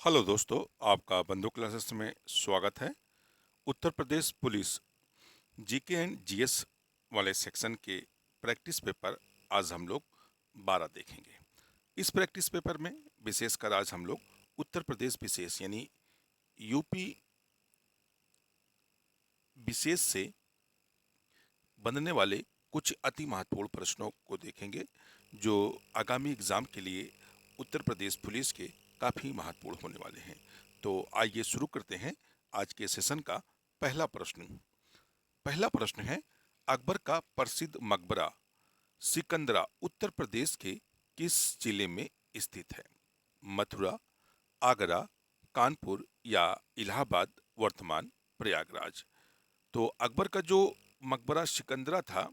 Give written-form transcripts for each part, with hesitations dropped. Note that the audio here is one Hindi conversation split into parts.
हेलो दोस्तों, आपका बंधु क्लासेस में स्वागत है। Uttar Pradesh police GK and GS वाले सेक्शन के प्रैक्टिस पेपर आज हम लोग 12 देखेंगे। इस प्रैक्टिस पेपर में विशेषकर आज हम लोग उत्तर प्रदेश विशेष यानी यूपी विशेष से बनने वाले कुछ अति महत्वपूर्ण प्रश्नों को देखेंगे जो आगामी एग्जाम के लिए उत्तर प्रदेश पुलिस के काफ़ी महत्वपूर्ण होने वाले हैं। तो आइए शुरू करते हैं आज के सेशन का पहला प्रश्न। पहला प्रश्न है, अकबर का प्रसिद्ध मकबरा सिकंदरा उत्तर प्रदेश के किस जिले में स्थित है? मथुरा, आगरा, कानपुर या इलाहाबाद वर्तमान प्रयागराज। तो अकबर का जो मकबरा सिकंदरा था,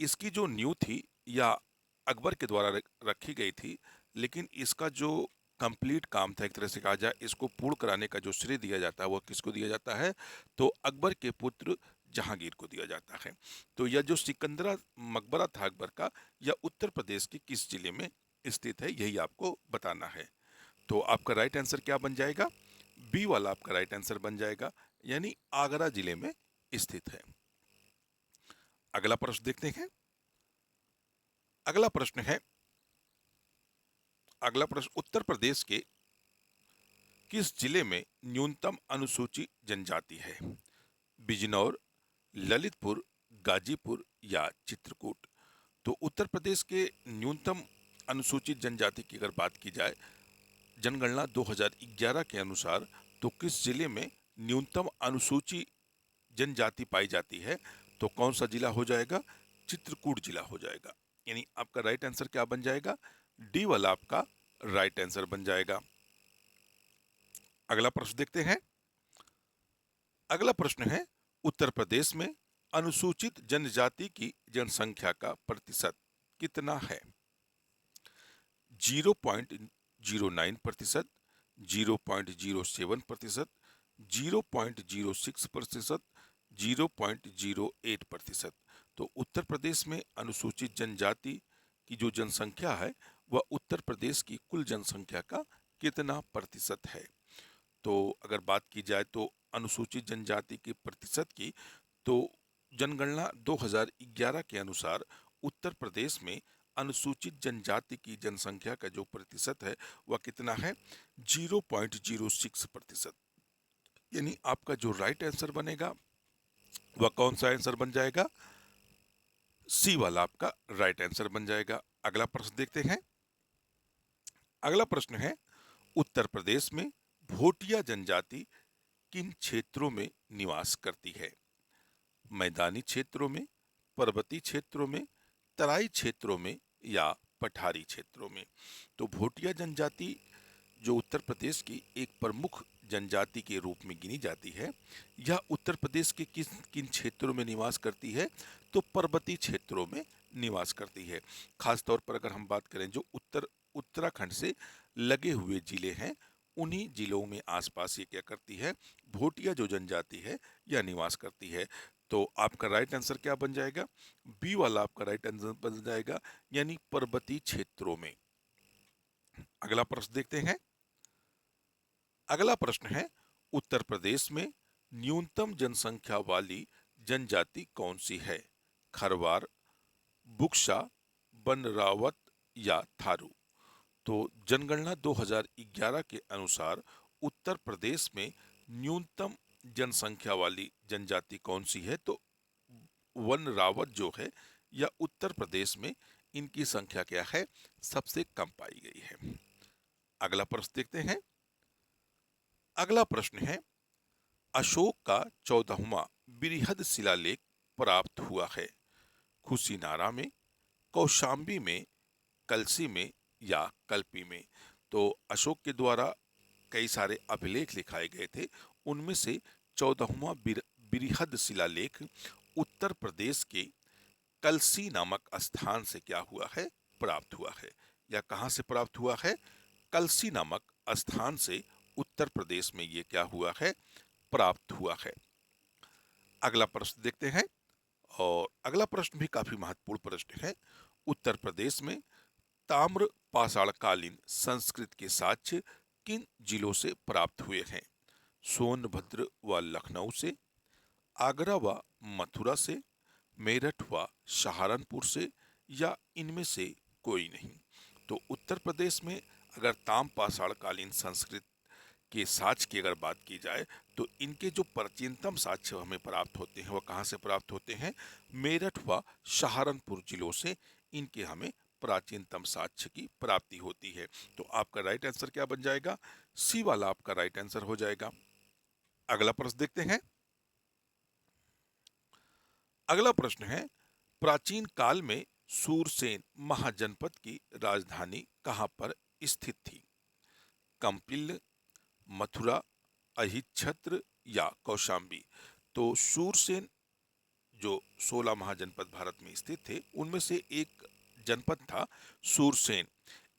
इसकी जो नींव थी या अकबर के द्वारा रखी गई थी, लेकिन इसका जो कंप्लीट काम था, एक तरह से कहा जाए, इसको पूर्ण कराने का जो श्रेय दिया जाता है वह किसको दिया जाता है? तो अकबर के पुत्र जहांगीर को दिया जाता है। तो यह जो सिकंदरा मकबरा था अकबर का, यह उत्तर प्रदेश के किस जिले में स्थित है, यही आपको बताना है। तो आपका राइट आंसर क्या बन जाएगा? बी वाला आपका राइट आंसर बन जाएगा, यानी आगरा जिले में स्थित है। अगला प्रश्न देखते हैं। अगला प्रश्न है, अगला प्रश्न, उत्तर प्रदेश के किस जिले में न्यूनतम अनुसूचित जनजाति है? बिजनौर, ललितपुर, गाजीपुर या चित्रकूट। तो उत्तर प्रदेश के न्यूनतम अनुसूचित जनजाति की अगर बात की जाए, जनगणना 2011 के अनुसार, तो किस जिले में न्यूनतम अनुसूचित जनजाति पाई जाती है? तो कौन सा जिला हो जाएगा? चित्रकूट जिला हो जाएगा। यानी आपका राइट आंसर क्या बन जाएगा? डी वाला आपका राइट आंसर बन जाएगा। अगला प्रश्न देखते हैं। अगला प्रश्न है, उत्तर प्रदेश में अनुसूचित जनजाति की जनसंख्या का प्रतिशत कितना है? 0.09%, 0.07%, 0.06%, 0.08%। तो उत्तर प्रदेश में अनुसूचित जनजाति की जो जनसंख्या है वह उत्तर प्रदेश की कुल जनसंख्या का कितना प्रतिशत है? तो अगर बात की जाए तो अनुसूचित जनजाति के प्रतिशत की, तो जनगणना 2011 के अनुसार उत्तर प्रदेश में अनुसूचित जनजाति की जनसंख्या का जो प्रतिशत है वह कितना है? 0.06%। यानी आपका जो राइट आंसर बनेगा वह कौन सा आंसर बन जाएगा? सी वाला आपका राइट आंसर बन जाएगा। अगला प्रश्न देखते हैं। अगला प्रश्न है, उत्तर प्रदेश में भोटिया जनजाति किन क्षेत्रों में निवास करती है? मैदानी क्षेत्रों में, पर्वतीय क्षेत्रों में, तराई क्षेत्रों में या पठारी क्षेत्रों में। तो भोटिया जनजाति जो उत्तर प्रदेश की एक प्रमुख जनजाति के रूप में गिनी जाती है, यह उत्तर प्रदेश के किस किन क्षेत्रों में निवास करती है? तो पर्वतीय क्षेत्रों में निवास करती है। खास तौर पर अगर हम बात करें, जो उत्तराखंड से लगे हुए जिले हैं, उन्हीं जिलों में आसपास ये क्या करती है? भोटिया जो जनजाति है यह निवास करती है। तो आपका राइट आंसर क्या बन जाएगा? बी वाला आपका राइट आंसर बन जाएगा, यानी पर्वतीय क्षेत्रों में। अगला प्रश्न देखते हैं। अगला प्रश्न है, उत्तर प्रदेश में न्यूनतम जनसंख्या वाली जनजाति कौन सी है? खरवार, बुक्शा, बनरावत या थारू। तो जनगणना 2011 के अनुसार उत्तर प्रदेश में न्यूनतम जनसंख्या वाली जनजाति कौन सी है? तो वन रावत जो है, या उत्तर प्रदेश में इनकी संख्या क्या है? सबसे कम पाई गई है। अगला प्रश्न देखते हैं। अगला प्रश्न है, अशोक का 14वां बृहद शिलालेख प्राप्त हुआ है? कुशीनारा में, कौशाम्बी में, कलसी में या कल्पी में। तो अशोक के द्वारा कई सारे अभिलेख लिखाए गए थे, उनमें से 14वां बृहद शिलालेख उत्तर प्रदेश के कलसी नामक स्थान से क्या हुआ है? प्राप्त हुआ है। या कहां से प्राप्त हुआ है? कलसी नामक स्थान से उत्तर प्रदेश में ये क्या हुआ है? प्राप्त हुआ है। अगला प्रश्न देखते हैं, और अगला प्रश्न भी काफी महत्वपूर्ण प्रश्न है। उत्तर प्रदेश में ताम्र पाषाणकालीन संस्कृत के साक्ष्य किन जिलों से प्राप्त हुए हैं? सोनभद्र व लखनऊ से, आगरा व मथुरा से, मेरठ व सहारनपुर से, या इनमें से कोई नहीं। तो उत्तर प्रदेश में अगर ताम्रपाषाण कालीन संस्कृत के साक्ष्य की अगर बात की जाए तो इनके जो प्राचीनतम साक्ष्य हमें प्राप्त होते हैं वह कहाँ से प्राप्त होते हैं? मेरठ व सहारनपुर जिलों से इनके हमें प्राचीनतम साक्ष्य की प्राप्ति होती है। तो आपका राइट आंसर क्या बन जाएगा? सी वाला आपका राइट आंसर हो जाएगा। अगला प्रश्न देखते हैं। अगला प्रश्न है, प्राचीन काल में सूरसेन महाजनपद की राजधानी कहाँ पर स्थित थी? कंपिल, मथुरा, अहिच्छत्र या कौशाम्बी। तो सूरसेन जो 16 महाजनपद भारत में स्थित थे उनमें से एक जनपद था सूरसेन।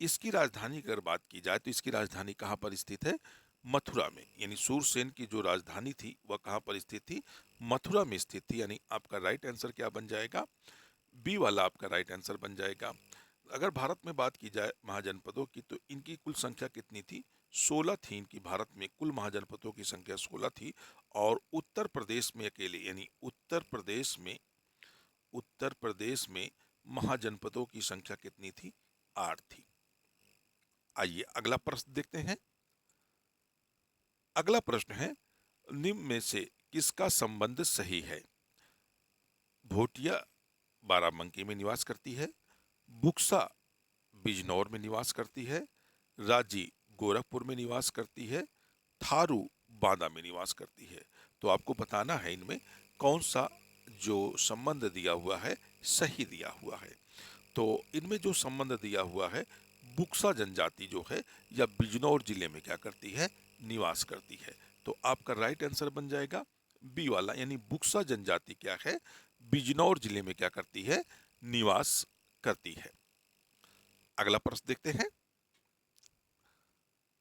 इसकी राजधानी की अगर बात की जाए तो इसकी राजधानी कहाँ पर स्थित है? मथुरा में। यानी सूरसेन की जो राजधानी थी वह कहाँ पर स्थित थी? मथुरा में स्थित थी। यानी आपका राइट आंसर क्या बन जाएगा? बी वाला आपका राइट आंसर बन जाएगा। अगर भारत में बात की जाए महाजनपदों की तो इनकी कुल संख्या कितनी थी? 16 थी। इनकी भारत में कुल महाजनपदों की संख्या 16 थी। और उत्तर प्रदेश में अकेले यानी उत्तर प्रदेश में महाजनपदों की संख्या कितनी थी? 8 थी। आइए अगला प्रश्न देखते हैं। अगला प्रश्न है, निम्न में से किसका संबंध सही है? भोटिया बाराबंकी में निवास करती है, बुक्सा बिजनौर में निवास करती है, राजी गोरखपुर में निवास करती है, थारू बांदा में निवास करती है। तो आपको बताना है इनमें कौन सा जो संबंध दिया हुआ है सही दिया हुआ है। तो इनमें जो संबंध दिया हुआ है, बुक्सा जनजाति जो है या बिजनौर जिले में क्या करती है? निवास करती है। तो आपका राइट आंसर बन जाएगा बी वाला, यानी बुक्सा जनजाति क्या है? बिजनौर जिले में क्या करती है? निवास करती है। अगला प्रश्न देखते हैं।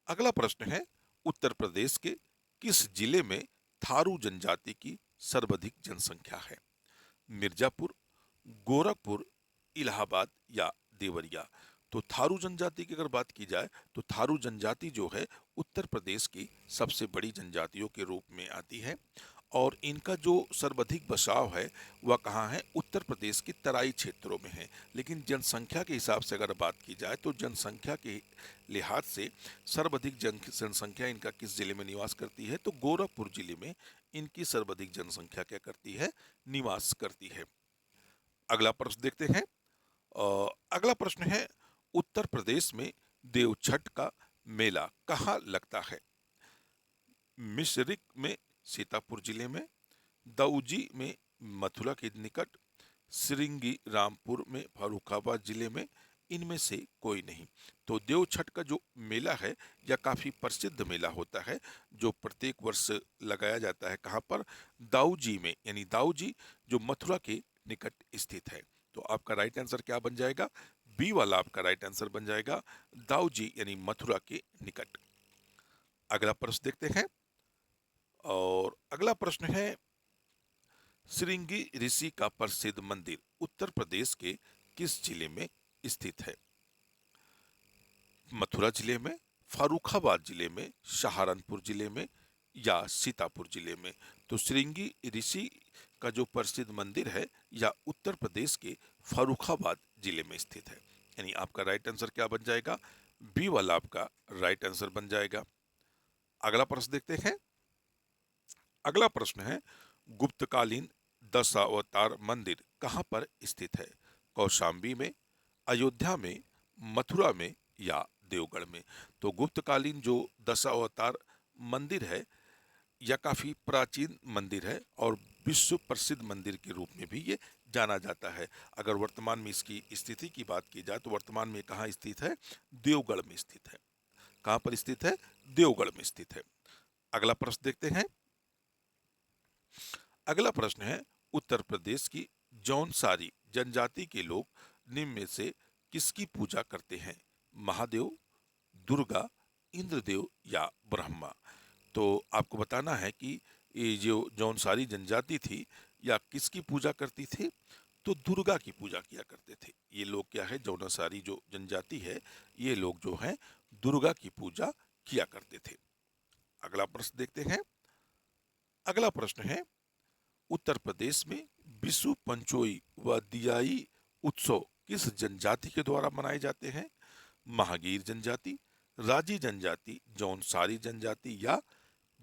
अगला प्रश्न है, उत्तर प्रदेश के किस जिले में थारू जनजाति की सर्वाधिक जनसंख्या है? मिर्जापुर, गोरखपुर, इलाहाबाद या देवरिया। तो थारू जनजाति की अगर बात की जाए तो थारू जनजाति जो है उत्तर प्रदेश की सबसे बड़ी जनजातियों के रूप में आती है। और इनका जो सर्वाधिक बसाव है वह कहाँ है? उत्तर प्रदेश के तराई क्षेत्रों में है। लेकिन जनसंख्या के हिसाब से अगर बात की जाए तो जनसंख्या के लिहाज से सर्वाधिक जनसंख्या इनका किस जिले में निवास करती है? तो गोरखपुर जिले में इनकी सर्वाधिक जनसंख्या क्या करती है? निवास करती है। अगला प्रश्न देखते हैं। अगला प्रश्न है, उत्तर प्रदेश में देवछठ का मेला कहाँ लगता है? मिश्रिक में सीतापुर जिले में, दाऊजी में मथुरा के निकट, सिरिंगी रामपुर में फर्रुखाबाद जिले में, इनमें से कोई नहीं। तो देवछठ का जो मेला है यह काफ़ी प्रसिद्ध मेला होता है जो प्रत्येक वर्ष लगाया जाता है। कहाँ पर? दाऊजी में। यानी दाऊजी जो मथुरा के निकट स्थित है। तो आपका राइट आंसर क्या बन जाएगा? बी वाला आपका राइट आंसर बन जाएगा, दाऊजी यानी मथुरा के निकट। अगला प्रश्न देखते हैं। और अगला प्रश्न है, श्रृंगी ऋषि का प्रसिद्ध मंदिर उत्तर प्रदेश के किस जिले में स्थित है? मथुरा जिले में, फर्रुखाबाद जिले में, सहारनपुर जिले में या सीतापुर जिले में। तो श्रृंगी ऋषि का जो प्रसिद्ध मंदिर है यह उत्तर प्रदेश के फर्रुखाबाद जिले में स्थित है। यानी आपका राइट आंसर क्या बन जाएगा? बी वाला आपका राइट आंसर बन जाएगा। अगला प्रश्न देखते हैं। अगला प्रश्न है, गुप्तकालीन दशावतार मंदिर कहाँ पर स्थित है? कौशाम्बी में, अयोध्या में, मथुरा में या देवगढ़ में। तो गुप्तकालीन जो दशावतार मंदिर है यह काफ़ी प्राचीन मंदिर है और विश्व प्रसिद्ध मंदिर के रूप में भी ये जाना जाता है। अगर वर्तमान में इसकी स्थिति की बात की जाए तो वर्तमान में कहाँ स्थित है? देवगढ़ में स्थित है। कहाँ पर स्थित है? देवगढ़ में स्थित है। अगला प्रश्न देखते हैं। अगला प्रश्न है, उत्तर प्रदेश की जौनसारी जनजाति के लोग निम्न में से किसकी पूजा करते हैं? महादेव, दुर्गा, इंद्रदेव या ब्रह्मा। तो आपको बताना है कि ये जो जौनसारी जनजाति थी या किसकी पूजा करती थी? तो दुर्गा की पूजा किया करते थे। ये लोग क्या है, जौनसारी जो जनजाति है ये लोग जो हैं दुर्गा की पूजा किया करते थे। अगला प्रश्न देखते हैं। अगला प्रश्न है, उत्तर प्रदेश में बिशु पंचोई व दियाई उत्सव किस जनजाति के द्वारा मनाए जाते हैं? महागीर जनजाति, राजी जनजाति, जौनसारी जनजाति या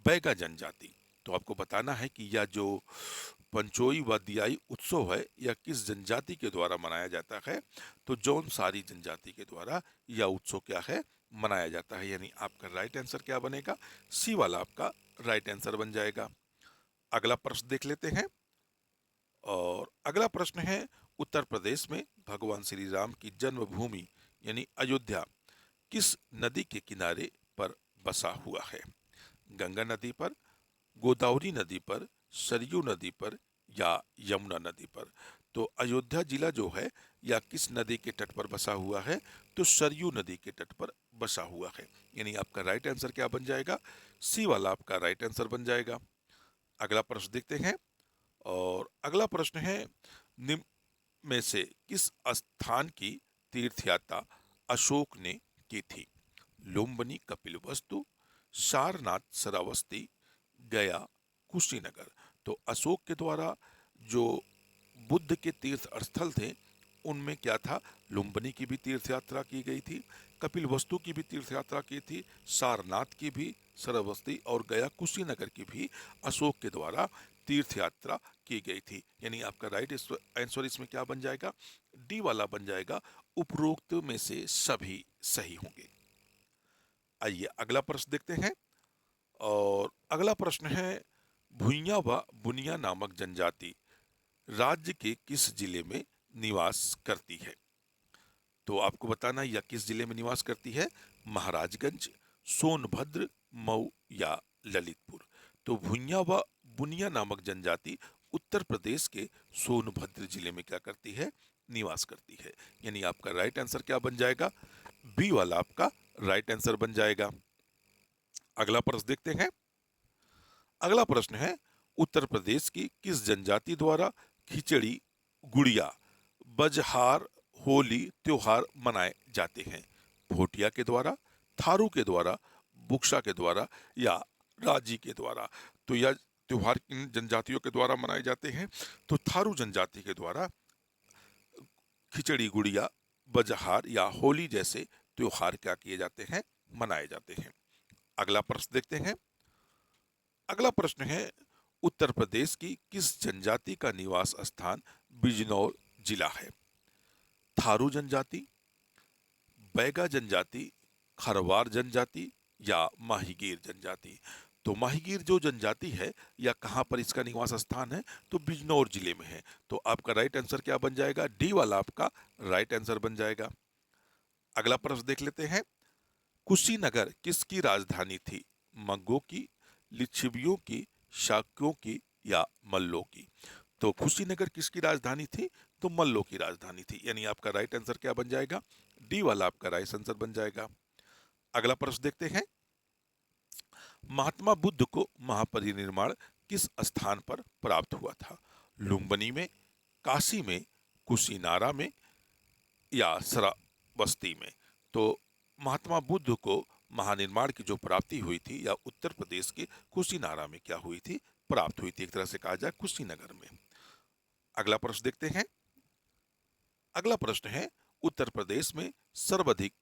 बैगा जनजाति। तो आपको बताना है कि यह जो पंचोई व दियाई उत्सव है यह किस जनजाति के द्वारा मनाया जाता है? तो जौनसारी जनजाति के द्वारा यह उत्सव क्या है, मनाया जाता है। यानी आपका राइट आंसर क्या बनेगा? सी वाला आपका राइट आंसर बन जाएगा। अगला प्रश्न देख लेते हैं। और अगला प्रश्न है, उत्तर प्रदेश में भगवान श्री राम की जन्मभूमि यानी अयोध्या किस नदी के किनारे पर बसा हुआ है? गंगा नदी पर, गोदावरी नदी पर, सरयू नदी पर या यमुना नदी पर। तो अयोध्या जिला जो है या किस नदी के तट पर बसा हुआ है? तो सरयू नदी के तट पर बसा हुआ है। यानी आपका राइट आंसर क्या बन जाएगा? सी वाला आपका राइट आंसर बन जाएगा। अगला प्रश्न देखते हैं। और अगला प्रश्न है, निम्न में से किस स्थान की तीर्थ यात्रा अशोक ने की थी? लुम्बिनी कपिलवस्तु, सारनाथ श्रावस्ती, गया, कुशीनगर। तो अशोक के द्वारा जो बुद्ध के तीर्थ स्थल थे उनमें क्या था? लुम्बिनी की भी तीर्थ यात्रा की गई थी, कपिलवस्तु की भी तीर्थ यात्रा की थी, सारनाथ की भी, श्रावस्ती और गया कुशीनगर की भी अशोक के द्वारा तीर्थ यात्रा की गई थी। यानी आपका राइट आंसर इसमें क्या बन जाएगा? डी वाला बन जाएगा। उपरोक्त में से सभी सही होंगे। आइए अगला प्रश्न देखते हैं। और अगला प्रश्न है, भुइयां व बुनिया नामक जनजाति राज्य के किस जिले में निवास करती है? तो आपको बताना है यह किस जिले में निवास करती है? महाराजगंज, सोनभद्र, मऊ या ललितपुर। तो भुइयां व बुनिया नामक जनजाति उत्तर प्रदेश के सोनभद्र जिले में क्या करती है? निवास करती है। यानी आपका राइट आंसर क्या बन जाएगा? बी वाला आपका राइट आंसर बन जाएगा। अगला प्रश्न देखते हैं। अगला प्रश्न है, उत्तर प्रदेश की किस जनजाति द्वारा खिचड़ी, गुड़िया, बजहार, होली त्योहार मनाए जाते हैं? भोटिया के द्वारा, थारू के द्वारा, बुक्सा के द्वारा या राजी के द्वारा। तो यह त्योहार किन जनजातियों के द्वारा मनाए जाते हैं? तो थारू जनजाति के द्वारा खिचड़ी, गुड़िया, बजहार या होली जैसे त्योहार क्या किए जाते हैं? मनाए जाते हैं। अगला प्रश्न देखते हैं। अगला प्रश्न है, उत्तर प्रदेश की किस जनजाति का निवास स्थान बिजनौर जिला है? थारू जनजाति, बैगा जनजाति, खरवार जनजाति या माहीगीर जनजाति। तो माहीगीर जो जनजाति है या कहाँ पर इसका निवास स्थान है? तो बिजनौर जिले में है। तो आपका राइट आंसर क्या बन जाएगा? डी वाला आपका राइट आंसर बन जाएगा। अगला प्रश्न देख लेते हैं। कुशीनगर किसकी राजधानी थी? मग्गों की, लिच्छवियों की, शाक्यों की या मल्लों की। तो कुशीनगर किसकी राजधानी थी? तो मल्लों की राजधानी थी। यानी आपका राइट आंसर क्या बन जाएगा? डी वाला आपका राइट आंसर बन जाएगा। अगला प्रश्न देखते हैं। महात्मा बुद्ध को महापरिनिर्वाण किस स्थान पर प्राप्त हुआ था? लुम्बिनी में, काशी में, कुशीनारा में या श्रावस्ती में। तो महात्मा बुद्ध को महानिर्वाण की जो प्राप्ति हुई थी या उत्तर प्रदेश के कुशीनारा में क्या हुई थी? प्राप्त हुई थी। एक तरह से कहा जाए कुशीनगर में। अगला प्रश्न देखते हैं। अगला प्रश्न है, उत्तर प्रदेश में सर्वाधिक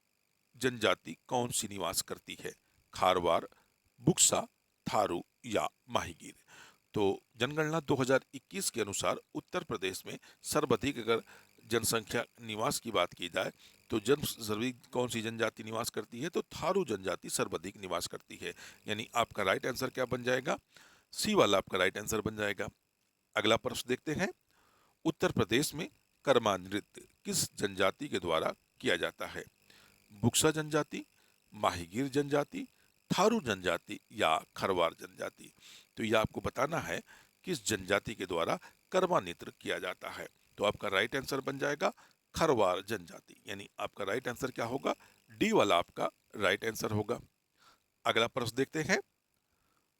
जनजाति कौन सी निवास करती है? खारवार, बुक्सा, थारू या माहीगीर। तो जनगणना 2021 के अनुसार उत्तर प्रदेश में सर्वाधिक अगर जनसंख्या निवास की बात की जाए तो सर्वाधिक कौन सी जनजाति निवास करती है? तो थारू जनजाति सर्वाधिक निवास करती है। यानी आपका राइट आंसर क्या बन जाएगा? सी वाला आपका राइट आंसर बन जाएगा। अगला प्रश्न देखते हैं। उत्तर प्रदेश में कर्मा नृत्य किस जनजाति के द्वारा किया जाता है? बुक्सा जनजाति, माहीगीर जनजाति, थारू जनजाति या खरवार जनजाति। तो यह आपको बताना है किस जनजाति के द्वारा कर्मा नृत्य किया जाता है। तो आपका राइट आंसर बन जाएगा खरवार जनजाति। यानी आपका राइट आंसर क्या होगा? डी वाला आपका राइट आंसर होगा। अगला प्रश्न देखते हैं।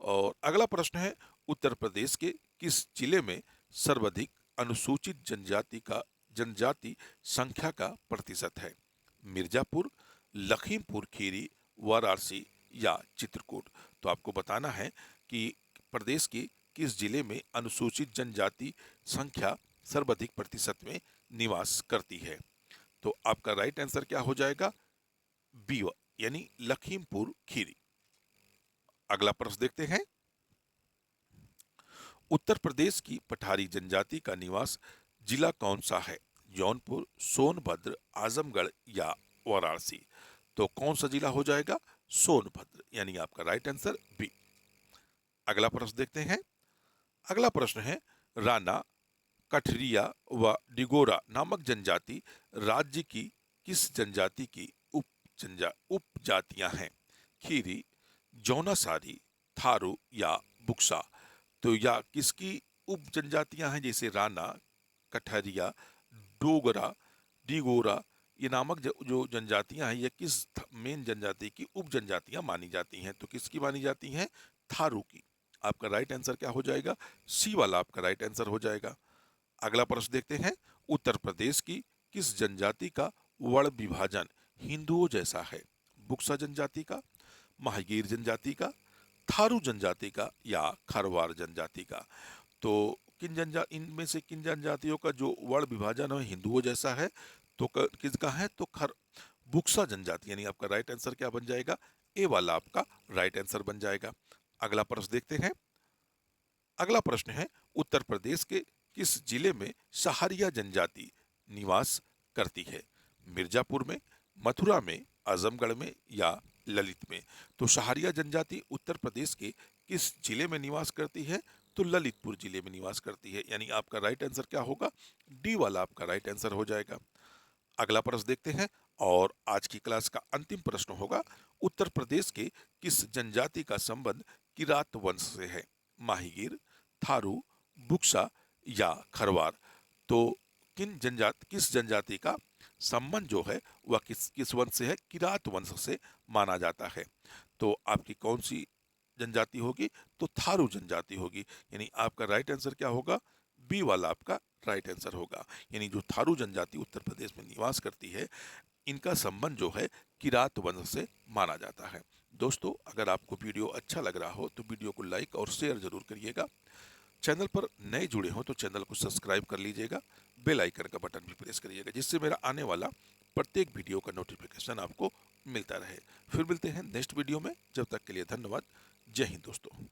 और अगला प्रश्न है, उत्तर प्रदेश के किस जिले में सर्वाधिक अनुसूचित जनजाति संख्या का प्रतिशत है? मिर्जापुर, लखीमपुर खीरी, वाराणसी या चित्रकूट। तो आपको बताना है कि प्रदेश के किस जिले में अनुसूचित जनजाति संख्या सर्वाधिक प्रतिशत में निवास करती है। तो आपका राइट आंसर क्या हो जाएगा, बी यानी लखीमपुर खीरी। अगला प्रश्न देखते हैं, उत्तर प्रदेश की पठारी जनजाति का निवास जिला कौन सा है, जौनपुर, सोनभद्र, आजमगढ़ या वाराणसी। तो कौन सा जिला हो जाएगा, सोनभद्र, यानी आपका राइट आंसर बी। अगला प्रश्न देखते हैं, अगला प्रश्न है, राणा, कठरिया व डिगोरा नामक जनजाति राज्य की किस जनजाति की उपजातियां हैं, खीरी, जौनासारी, थारू या बुक्सा। तो या किसकी उप जनजातियां हैं, जैसे राणा, कठरिया, डोगरा, डिगोरा, ये नामक जो जनजातियां हैं, ये किस मेन जनजाति की उप जनजातियां मानी जाती हैं। तो किसकी मानी जाती हैं, थारू की। आपका राइट आंसर क्या हो जाएगा, सी वाला आपका राइट आंसर हो जाएगा। अगला प्रश्न देखते हैं, उत्तर प्रदेश की किस जनजाति का वर्ण विभाजन हिंदुओं जैसा है, बुक्सा जनजाति का, महागीर जनजाति का, थारू जनजाति का या खरवार जनजाति का। तो इनमें से किन जनजातियों का जो वर्ण विभाजन है हिंदुओं जैसा है, तो किसका है, तो बुक्सा जनजाति, यानी आपका राइट आंसर क्या बन जाएगा, ए वाला आपका राइट आंसर बन जाएगा। अगला प्रश्न देखते हैं, अगला प्रश्न है, उत्तर प्रदेश के किस जिले में सहारिया जनजाति निवास करती है, मिर्जापुर में, मथुरा में, आजमगढ़ में या ललित में। तो सहारिया जनजाति उत्तर प्रदेश के किस जिले में निवास करती है, तो ललितपुर जिले में निवास करती है, यानी आपका राइट आंसर क्या होगा, डी वाला आपका राइट आंसर हो जाएगा। अगला प्रश्न देखते हैं, और आज की क्लास का अंतिम प्रश्न होगा, उत्तर प्रदेश के किस जनजाति का संबंध किरात वंश से है, माहीगीर, थारू, बुक्सा या खरवार। तो किस जनजाति का संबंध जो है वह किस वंश से है, किरात वंश से माना जाता है। तो आपकी कौन सी जनजाति होगी, तो थारू जनजाति होगी, यानी आपका राइट आंसर क्या होगा, बी वाला आपका राइट आंसर होगा। यानी जो थारू जनजाति उत्तर प्रदेश में निवास करती है, इनका संबंध जो है किरात वंश से माना जाता है। दोस्तों, अगर आपको वीडियो अच्छा लग रहा हो तो वीडियो को लाइक और शेयर जरूर करिएगा। चैनल पर नए जुड़े हो तो चैनल को सब्सक्राइब कर लीजिएगा, बेल आइकन का बटन भी प्रेस करिएगा, जिससे मेरा आने वाला प्रत्येक वीडियो का नोटिफिकेशन आपको मिलता रहे। फिर मिलते हैं नेक्स्ट वीडियो में, जब तक के लिए धन्यवाद। जय हिंद दोस्तों।